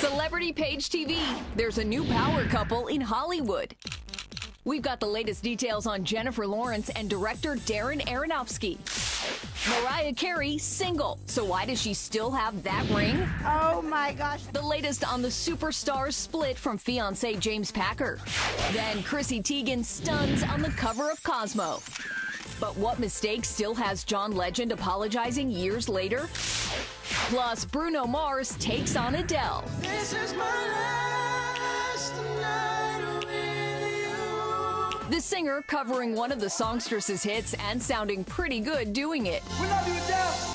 Celebrity Page TV. There's a new power couple in Hollywood. We've got the latest details on Jennifer Lawrence and director Darren Aronofsky. Mariah Carey, single. So why does she still have that ring? Oh my gosh. The latest on the superstars split from fiancé James Packer. Then Chrissy Teigen stuns on the cover of Cosmo. But what mistake still has John Legend apologizing years later? Plus, Bruno Mars takes on Adele. This is my last night with you. The singer covering one of the songstress's hits and sounding pretty good doing it. We love you, Adele.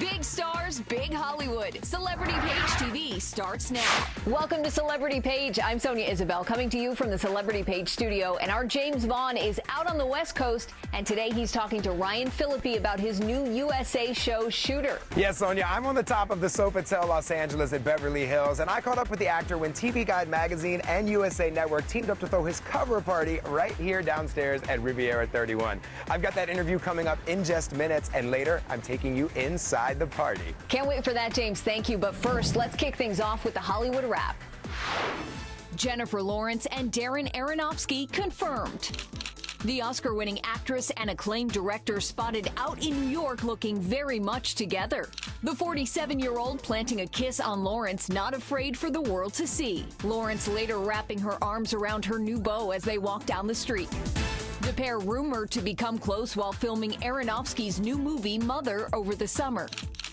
Big stars, big Hollywood. Celebrity Page TV starts now. Welcome to Celebrity Page. I'm Sonia Isabel, coming to you from the Celebrity Page studio. And our James Vaughn is out on the West Coast, and today he's talking to Ryan Phillippe about his new USA show, Shooter. Yes, Sonia, I'm on the top of the Sofitel Los Angeles at Beverly Hills, and I caught up with the actor when TV Guide magazine and USA Network teamed up to throw his cover party right here downstairs at Riviera 31. I've got that interview coming up in just minutes, and later I'm taking you inside the party. Can't wait for that, James. Thank you. But first, let's kick things off with the Hollywood wrap. Jennifer Lawrence and Darren Aronofsky confirmed. The Oscar-winning actress and acclaimed director spotted out in New York looking very much together. The 47-year-old planting a kiss on Lawrence, not afraid for the world to see. Lawrence later wrapping her arms around her new beau as they walk down the street. The pair rumored to become close while filming Aronofsky's new movie, Mother, over the summer.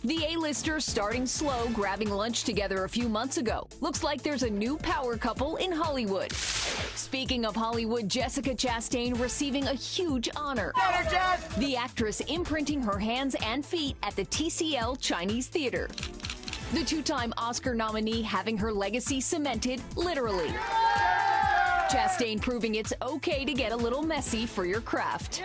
The A-listers starting slow, grabbing lunch together a few months ago. Looks like there's a new power couple in Hollywood. Speaking of Hollywood, Jessica Chastain receiving a huge honor. The actress imprinting her hands and feet at the TCL Chinese Theater. The two-time Oscar nominee having her legacy cemented, literally. Chastain proving it's okay to get a little messy for your craft.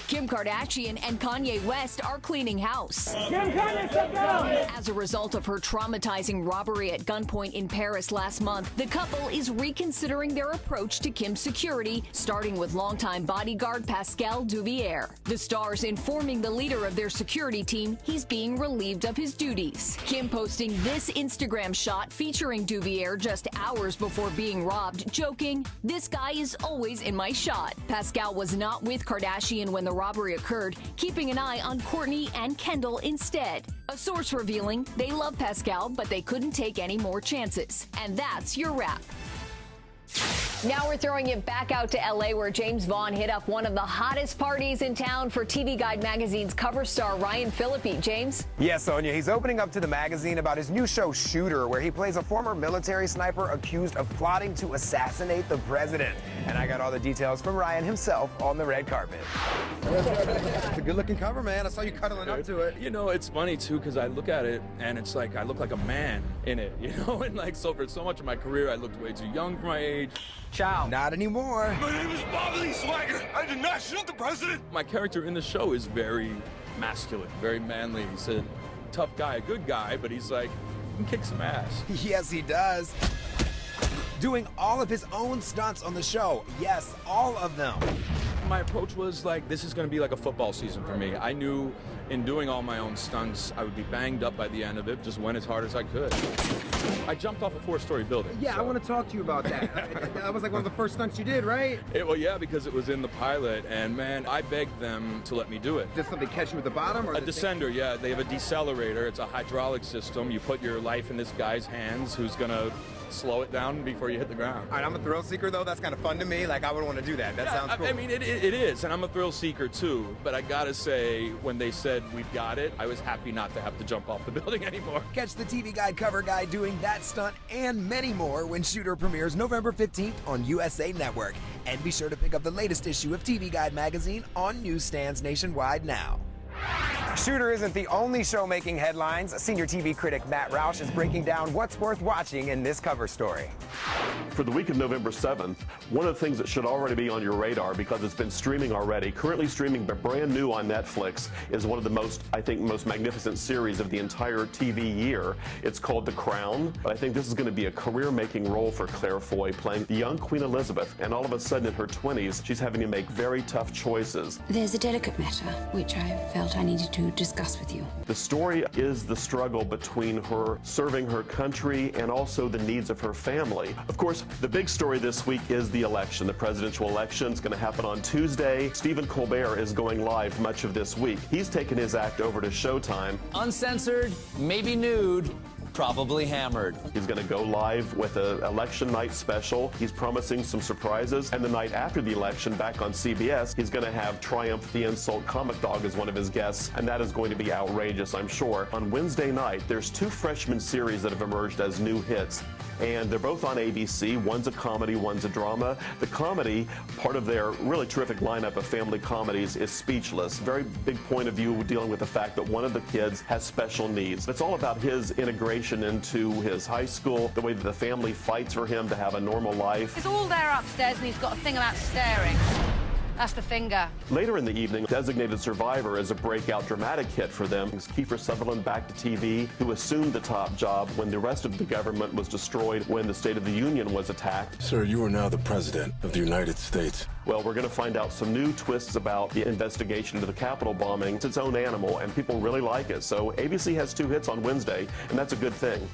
Kim Kardashian and Kanye West are cleaning house. As a result of her traumatizing robbery at gunpoint in Paris last month, the couple is reconsidering their approach to Kim's security, starting with longtime bodyguard Pascal Duvier. The stars informing the leader of their security team he's being relieved of his duties. Kim posting this Instagram shot featuring Duvier just hours before being robbed, joking, "This guy is always in my shot." Pascal was not with Kardashian when the robbery occurred, keeping an eye on Kourtney and Kendall instead. A source revealing they love Pascal, but they couldn't take any more chances. And that's your wrap. Now we're throwing it back out to L.A., where James Vaughn hit up one of the hottest parties in town for TV Guide magazine's cover star Ryan Phillippe. James? Yes, Sonia, he's opening up to the magazine about his new show, Shooter, where he plays a former military sniper accused of plotting to assassinate the president. And I got all the details from Ryan himself on the red carpet. It's a good-looking cover, man. I saw you cuddling up to it. You know, it's funny, too, because I look at it, and it's like I look like a man in it, you know? And, like, so for so much of my career, I looked way too young for my age. Ciao. Not anymore. My name is Bobby Swagger. I did not shoot the president. My character in the show is very masculine, very manly. He's a tough guy, a good guy, but he's like, he can kick some ass. Yes, he does. Doing all of his own stunts on the show. Yes, all of them. My approach was like, this is going to be like a football season for me. I knew in doing all my own stunts, I would be banged up by the end of it, just went as hard as I could. I jumped off a 4-story building. Yeah, so. I want to talk to you about that. That was like one of the first stunts you did, right? Well, yeah, because it was in the pilot, and man, I begged them to let me do it. Did something catch you at the bottom? Or A descender, yeah. They have a decelerator. It's a hydraulic system. You put your life in this guy's hands who's going to slow it down before you hit the ground. All right, I'm a thrill seeker, though. That's kind of fun to me. Like, I would want to do that. That sounds cool. I mean, it is, and I'm a thrill seeker, too. But I got to say, when they said, we've got it, I was happy not to have to jump off the building anymore. Catch the TV Guide cover guy doing that stunt and many more when Shooter premieres November 15th on USA Network. And be sure to pick up the latest issue of TV Guide magazine on newsstands nationwide now. Shooter isn't the only show making headlines. Senior TV critic Matt Roush is breaking down what's worth watching in this cover story. For the week of November 7th, one of the things that should already be on your radar, because it's been streaming already, currently streaming but brand new on Netflix, is one of the most magnificent series of the entire TV year. It's called The Crown. But I think this is going to be a career-making role for Claire Foy, playing the young Queen Elizabeth, and all of a sudden in her 20s, she's having to make very tough choices. There's a delicate matter which I felt I needed to discuss with you. The story is the struggle between her serving her country and also the needs of her family. Of course, the big story this week is the election. The presidential election is going to happen on Tuesday. Stephen Colbert is going live much of this week. He's taken his act over to Showtime. Uncensored, maybe nude, probably hammered. He's going to go live with an election night special. He's promising some surprises. And the night after the election, back on CBS, he's going to have Triumph the Insult Comic Dog as one of his guests, and that is going to be outrageous, I'm sure. On Wednesday night, there's two freshman series that have emerged as new hits, and they're both on ABC. One's a comedy, one's a drama. The comedy, part of their really terrific lineup of family comedies, is Speechless. Very big point of view dealing with the fact that one of the kids has special needs. It's all about his integration into his high school, the way that the family fights for him to have a normal life. It's all there upstairs, and he's got a thing about staring. That's the finger. Later in the evening, Designated Survivor is a breakout dramatic hit for them. It's Kiefer Sutherland back to TV, who assumed the top job when the rest of the government was destroyed when the State of the Union was attacked. Sir, you are now the President of the United States. Well, we're going to find out some new twists about the investigation into the Capitol bombing. It's its own animal, and people really like it. So ABC has two hits on Wednesday, and that's a good thing.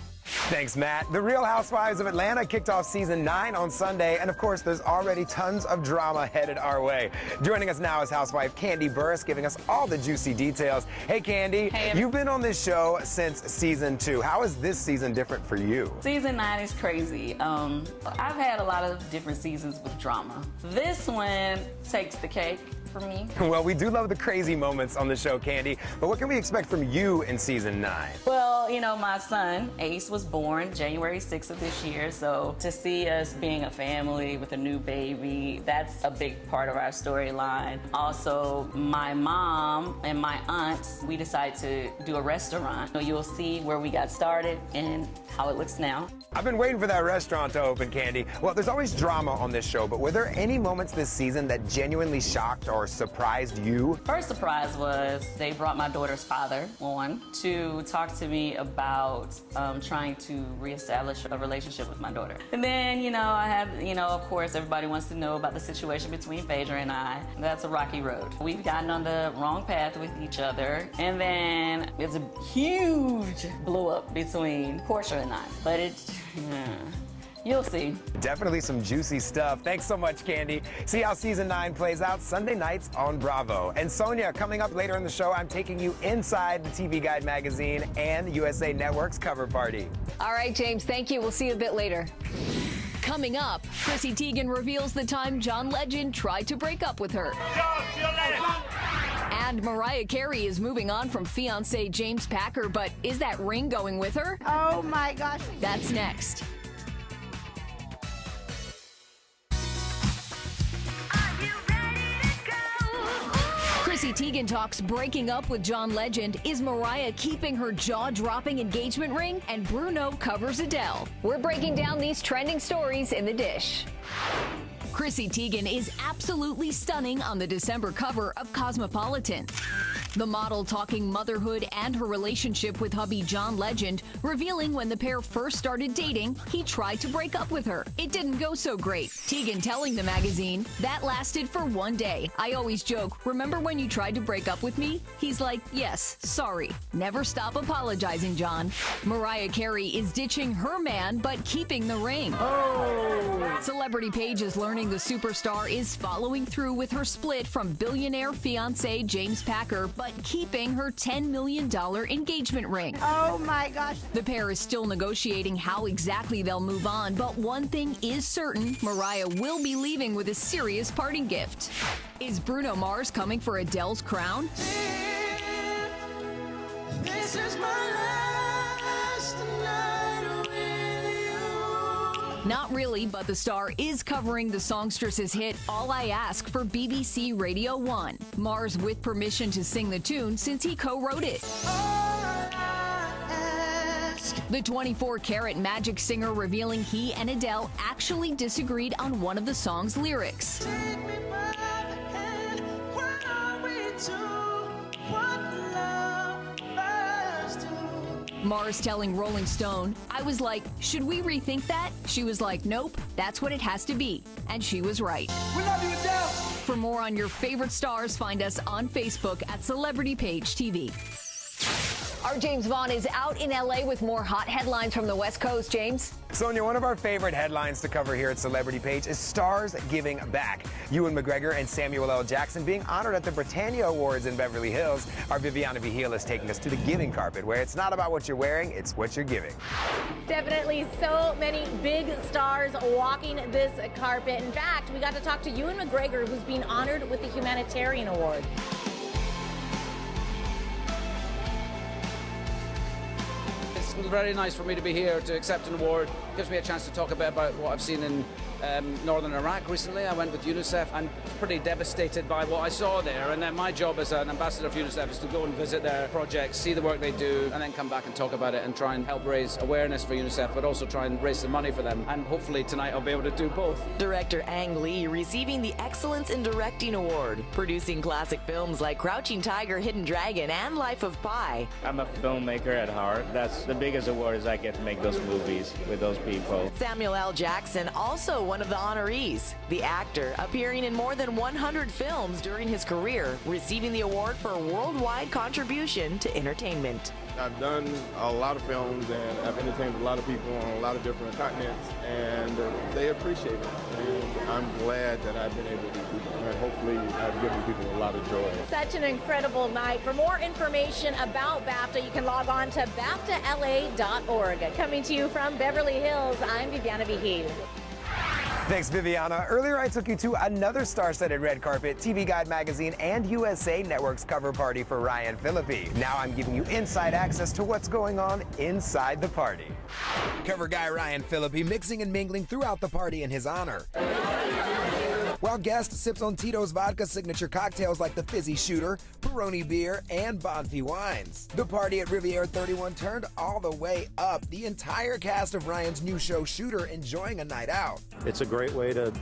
Thanks, Matt. The Real Housewives of Atlanta kicked off season 9 on Sunday, and of course, there's already tons of drama headed our way. Joining us now is housewife Candy Burris, giving us all the juicy details. Hey, Candy. Hey. You've been on this show since season 2. How is this season different for you? Season 9 is crazy. I've had a lot of different seasons with drama. This one takes the cake for me. Well, we do love the crazy moments on the show, Candy, but what can we expect from you in season 9? Well, you know, my son, Ace, was born January 6th of this year, so to see us being a family with a new baby, that's a big part of our storyline. Also, my mom and my aunts, we decided to do a restaurant. So you'll see where we got started and how it looks now. I've been waiting for that restaurant to open, Candy. Well, there's always drama on this show, but were there any moments this season that genuinely shocked or surprised you? First surprise was they brought my daughter's father on to talk to me about trying to reestablish a relationship with my daughter. And then, you know, I had, you know, of course, everybody wants to know about the situation between Phaedra and I. That's a rocky road. We've gotten on the wrong path with each other. And then there's a huge blow up between Portia and I. But you'll see. Definitely some juicy stuff. Thanks so much, Candy. See how season 9 plays out Sunday nights on Bravo. And Sonia, coming up later in the show, I'm taking you inside the TV Guide magazine and USA Network's cover party. All right, James, thank you. We'll see you a bit later. Coming up, Chrissy Teigen reveals the time John Legend tried to break up with her. And Mariah Carey is moving on from fiancé James Packer, but is that ring going with her? Oh my gosh. That's next. Chrissy Teigen talks breaking up with John Legend. Is Mariah keeping her jaw-dropping engagement ring? And Bruno covers Adele. We're breaking down these trending stories in the dish. Chrissy Teigen is absolutely stunning on the December cover of Cosmopolitan. The model talking motherhood and her relationship with hubby John Legend, revealing when the pair first started dating, he tried to break up with her. It didn't go so great. Teigen telling the magazine, that lasted for one day. I always joke, remember when you tried to break up with me? He's like, yes, sorry. Never stop apologizing, John. Mariah Carey is ditching her man, but keeping the ring. Oh! Celebrity Page is learning the superstar is following through with her split from billionaire fiancé James Packer, but keeping her $10 million engagement ring. Oh my gosh. The pair is still negotiating how exactly they'll move on, but one thing is certain, Mariah will be leaving with a serious parting gift. Is Bruno Mars coming for Adele's crown? This is my last night with you. Not really, but the star is covering the songstress's hit All I Ask for BBC Radio 1. Mars with permission to sing the tune since he co-wrote it. All I ask The 24-karat Magic singer revealing he and Adele actually disagreed on one of the song's lyrics. Take me by the hand, where are we to? What love us to? Mars telling Rolling Stone, "I was like, should we rethink that?" She was like, "Nope, that's what it has to be." And she was right. We love you, Adele! For more on your favorite stars, find us on Facebook at Celebrity Page TV. Our James Vaughn is out in LA with more hot headlines from the West Coast. James? Sonia, one of our favorite headlines to cover here at Celebrity Page is stars giving back. Ewan McGregor and Samuel L. Jackson being honored at the Britannia Awards in Beverly Hills. Our Viviana Vigil is taking us to the giving carpet, where it's not about what you're wearing, it's what you're giving. Definitely so many big stars walking this carpet. In fact, we got to talk to Ewan McGregor, who's being honored with the Humanitarian Award. It's very nice for me to be here to accept an award. It gives me a chance to talk a bit about what I've seen in northern Iraq recently. I went with UNICEF and pretty devastated by what I saw there. And then my job as an ambassador of UNICEF is to go and visit their projects, see the work they do, and then come back and talk about it and try and help raise awareness for UNICEF, but also try and raise some money for them. And hopefully tonight I'll be able to do both. Director Ang Lee receiving the Excellence in Directing Award, producing classic films like Crouching Tiger, Hidden Dragon, and Life of Pi. I'm a filmmaker at heart. That's the biggest award, is I get to make those movies with those people. Samuel L. Jackson, also one of the honorees. The actor, appearing in more than 100 films during his career, receiving the award for worldwide contribution to entertainment. I've done a lot of films and I've entertained a lot of people on a lot of different continents, and they appreciate it. And I'm glad that I've been able to do that. And hopefully I've given people a lot of joy. Such an incredible night. For more information about BAFTA, you can log on to BAFTALA.org. Coming to you from Beverly Hills, I'm Viviana Vigil. Thanks, Viviana. Earlier, I took you to another star-studded red carpet, TV Guide magazine and USA Network's cover party for Ryan Phillippe. Now I'm giving you inside access to what's going on inside the party. Cover guy Ryan Phillippe mixing and mingling throughout the party in his honor, while guest sips on Tito's vodka signature cocktails like the Fizzy Shooter, Peroni beer, and Bonfi wines. The party at Riviera 31 turned all the way up. The entire cast of Ryan's new show Shooter enjoying a night out. It's a great way to,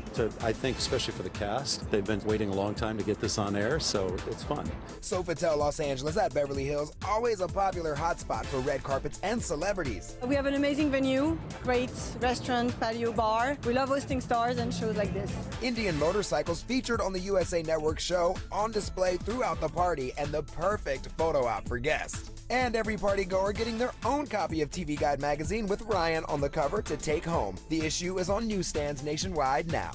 I think, especially for the cast. They've been waiting a long time to get this on air, so it's fun. Sofitel Los Angeles at Beverly Hills, always a popular hotspot for red carpets and celebrities. We have an amazing venue, great restaurant, patio, bar. We love hosting stars and shows like this. Indian motorcycles featured on the USA Network show, on display throughout the party, and the perfect photo op for guests. And every party goer getting their own copy of TV Guide magazine with Ryan on the cover to take home. The issue is on newsstands nationwide now.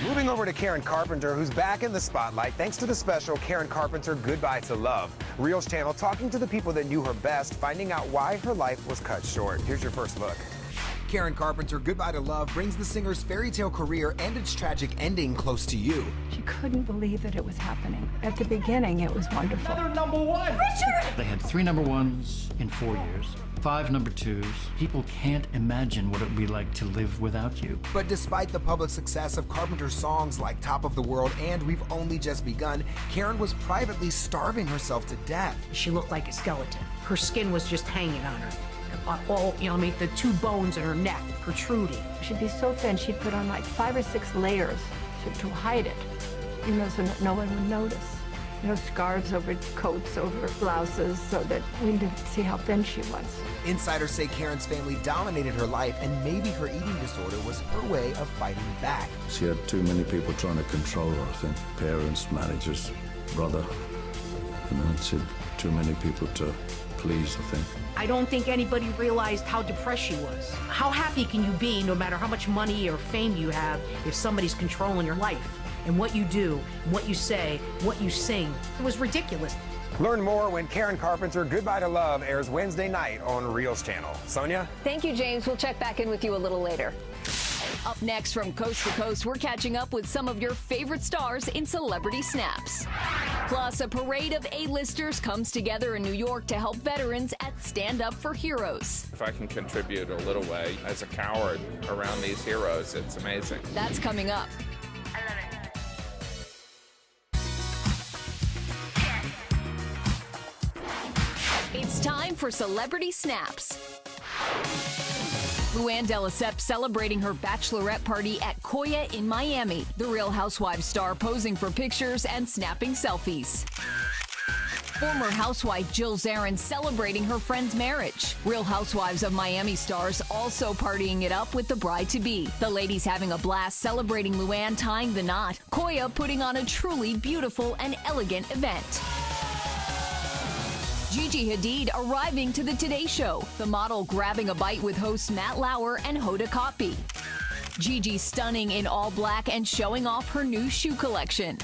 Moving over to Karen Carpenter, who's back in the spotlight thanks to the special Karen Carpenter Goodbye to Love. Reel's channel talking to the people that knew her best, finding out why her life was cut short. Here's your first look. Karen Carpenter Goodbye to Love brings the singer's fairy tale career and its tragic ending close to you. She couldn't believe that it was happening. At the beginning, it was wonderful. Another #1! Richard! They had 3 number 1s in 4 years, 5 number 2s. People can't imagine what it would be like to live without you. But despite the public success of Carpenter's songs like Top of the World and We've Only Just Begun, Karen was privately starving herself to death. She looked like a skeleton. Her skin was just hanging on her. All, the 2 bones in her neck protruding. She'd be so thin, she'd put on like 5 or 6 layers to hide it, so no one would notice. Scarves over coats, over blouses, so that we didn't see how thin she was. Insiders say Karen's family dominated her life, and maybe her eating disorder was her way of fighting back. She had too many people trying to control her, I think. Parents, managers, brother. She had too many people to please, I think. I don't think anybody realized how depressed she was. How happy can you be, no matter how much money or fame you have, if somebody's controlling your life and what you do, what you say, what you sing? It was ridiculous. Learn more when Karen Carpenter Goodbye to Love airs Wednesday night on Reel's channel. Sonia? Thank you, James. We'll check back in with you a little later. Up next from coast to coast, we're catching up with some of your favorite stars in Celebrity Snaps. Plus, a parade of A-listers comes together in New York to help veterans at Stand Up for Heroes. If I can contribute a little way as a coward around these heroes, it's amazing. That's coming up. It's time for Celebrity Snaps. Luann de Lesseps celebrating her bachelorette party at Koya in Miami. The Real Housewives star posing for pictures and snapping selfies. Former housewife Jill Zarin celebrating her friend's marriage. Real Housewives of Miami stars also partying it up with the bride-to-be. The ladies having a blast celebrating Luann tying the knot. Koya putting on a truly beautiful and elegant event. Gigi Hadid arriving to the Today Show. The model grabbing a bite with hosts Matt Lauer and Hoda Kotb. Gigi stunning in all black and showing off her new shoe collection.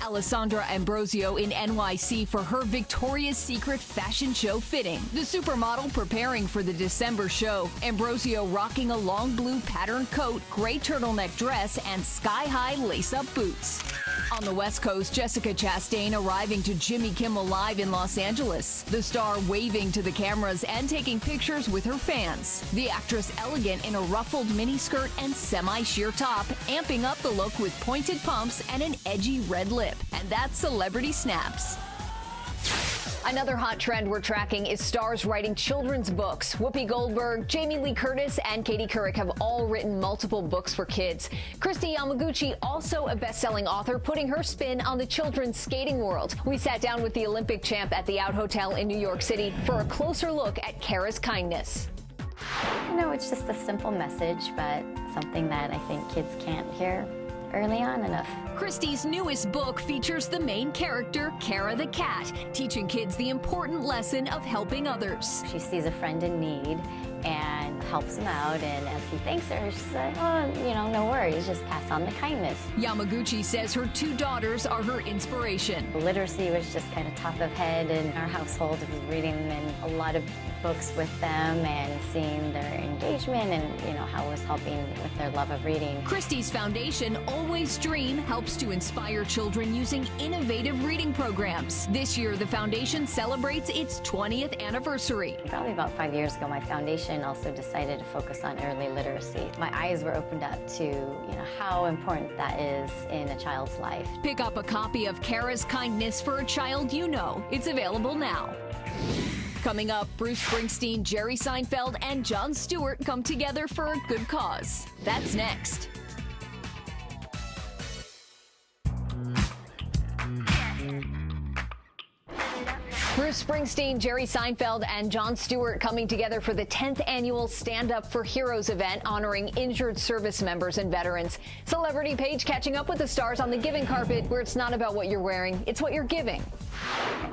Alessandra Ambrosio in NYC for her Victoria's Secret fashion show fitting. The supermodel preparing for the December show. Ambrosio rocking a long blue patterned coat, gray turtleneck dress, and sky-high lace-up boots. On the West Coast, Jessica Chastain arriving to Jimmy Kimmel Live in Los Angeles. The star waving to the cameras and taking pictures with her fans. The actress elegant in a ruffled miniskirt and semi-sheer top, amping up the look with pointed pumps and an edgy red lip. And that's Celebrity Snaps. Another hot trend we're tracking is stars writing children's books. Whoopi Goldberg, Jamie Lee Curtis, and Katie Couric have all written multiple books for kids. Christy Yamaguchi, also a best-selling author, putting her spin on the children's skating world. We sat down with the Olympic champ at the Out Hotel in New York City for a closer look at Kara's kindness. You know, it's just a simple message, but something that I think kids can't hear early on enough. Christie's newest book features the main character, Kara the cat, teaching kids the important lesson of helping others. She sees a friend in need and helps him out, and as he thanks her, she's like, oh, you know, no worries, just pass on the kindness. Yamaguchi says her two daughters are her inspiration. Literacy was just kind of top of head in our household. I was reading a lot of books with them and seeing their engagement and, you know, how it was helping with their love of reading. Christie's foundation, Always Dream, helps to inspire children using innovative reading programs. This year, the foundation celebrates its 20th anniversary. Probably about 5 years ago, my foundation also decided to focus on early literacy. My eyes were opened up to, you know, how important that is in a child's life. Pick up a copy of Kara's Kindness for a Child You Know. It's available now. Coming up, Bruce Springsteen, Jerry Seinfeld, and Jon Stewart come together for a good cause. That's next. Bruce Springsteen, Jerry Seinfeld, and Jon Stewart coming together for the 10th annual Stand Up for Heroes event honoring injured service members and veterans. Celebrity Paige catching up with the stars on the giving carpet, where it's not about what you're wearing, it's what you're giving.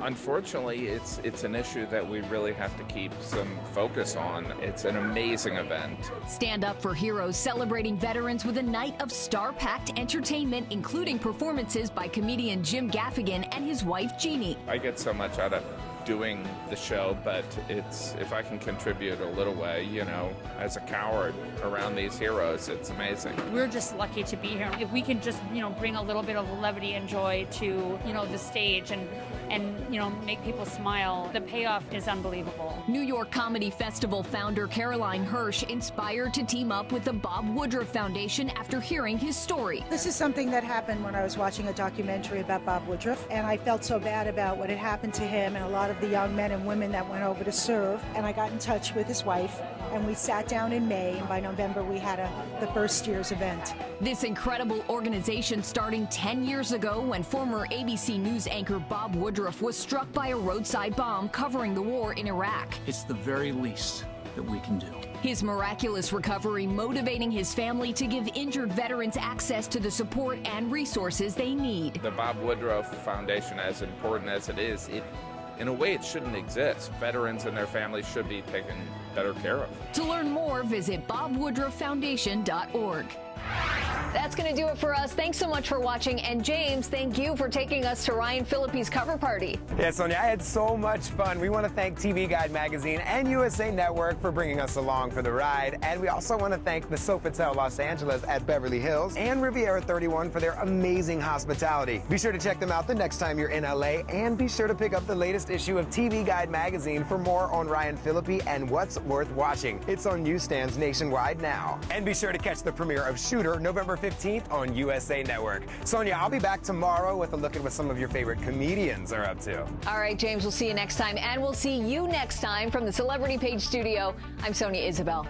Unfortunately, it's an issue that we really have to keep some focus on. It's an amazing event. Stand Up for Heroes celebrating veterans with a night of star-packed entertainment, including performances by comedian Jim Gaffigan and his wife Jeannie. I get so much out of doing the show, but if I can contribute a little way, you know, as a coward around these heroes, it's amazing. We're just lucky to be here. If we can just, you know, bring a little bit of levity and joy to, you know, the stage and you know, make people smile, the payoff is unbelievable. New York Comedy Festival founder Caroline Hirsch inspired to team up with the Bob Woodruff Foundation after hearing his story. This is something that happened when I was watching a documentary about Bob Woodruff, and I felt so bad about what had happened to him and a lot of the young men and women that went over to serve, and I got in touch with his wife, and we sat down in May, and by November we had the first year's event. This incredible organization starting 10 years ago when former ABC News anchor Bob Woodruff was struck by a roadside bomb covering the war in Iraq. It's the very least that we can do. His miraculous recovery motivating his family to give injured veterans access to the support and resources they need. The Bob Woodruff Foundation, as important as it is, in a way, it shouldn't exist. Veterans and their families should be taken better care of. To learn more, visit bobwoodrufffoundation.org. That's going to do it for us. Thanks so much for watching. And James, thank you for taking us to Ryan Phillippe's cover party. Yeah, Sonia, I had so much fun. We want to thank TV Guide Magazine and USA Network for bringing us along for the ride. And we also want to thank the Sofitel Los Angeles at Beverly Hills and Riviera 31 for their amazing hospitality. Be sure to check them out the next time you're in LA. And be sure to pick up the latest issue of TV Guide Magazine for more on Ryan Phillippe and what's worth watching. It's on newsstands nationwide now. And be sure to catch the premiere of Shooter November 15th 15th on USA Network. Sonia, I'll be back tomorrow with a look at what some of your favorite comedians are up to. All right, James, we'll see you next time. And we'll see you next time from the Celebrity Page studio. I'm Sonia Isabel.